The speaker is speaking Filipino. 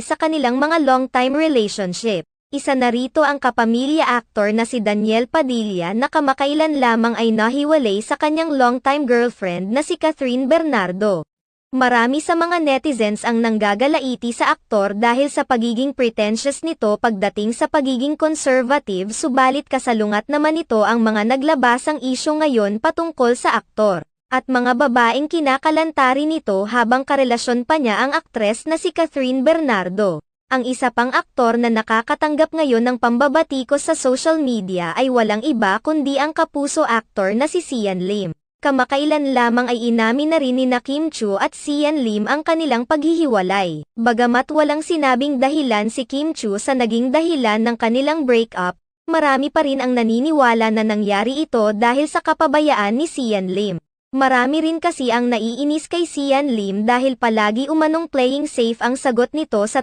sa kanilang mga long-time relationship. Isa na rito ang kapamilya actor na si Daniel Padilla na kamakailan lamang ay nahiwalay sa kanyang long-time girlfriend na si Catherine Bernardo. Marami sa mga netizens ang nanggagalaiti sa aktor dahil sa pagiging pretentious nito pagdating sa pagiging conservative, subalit kasalungat naman ito ang mga naglabasang isyu ngayon patungkol sa aktor at mga babaeng kinakalantari nito habang karelasyon pa niya ang aktres na si Catherine Bernardo. Ang isa pang aktor na nakakatanggap ngayon ng pambabatikos sa social media ay walang iba kundi ang kapuso actor na si Sian Lim. Kamakailan lamang ay inamin na rin ni Kim Chiu at Sian Lim ang kanilang paghihiwalay. Bagamat walang sinabing dahilan si Kim Chiu sa naging dahilan ng kanilang breakup, marami pa rin ang naniniwala na nangyari ito dahil sa kapabayaan ni Sian Lim. Marami rin kasi ang naiinis kay Sian Lim dahil palagi umanong playing safe ang sagot nito sa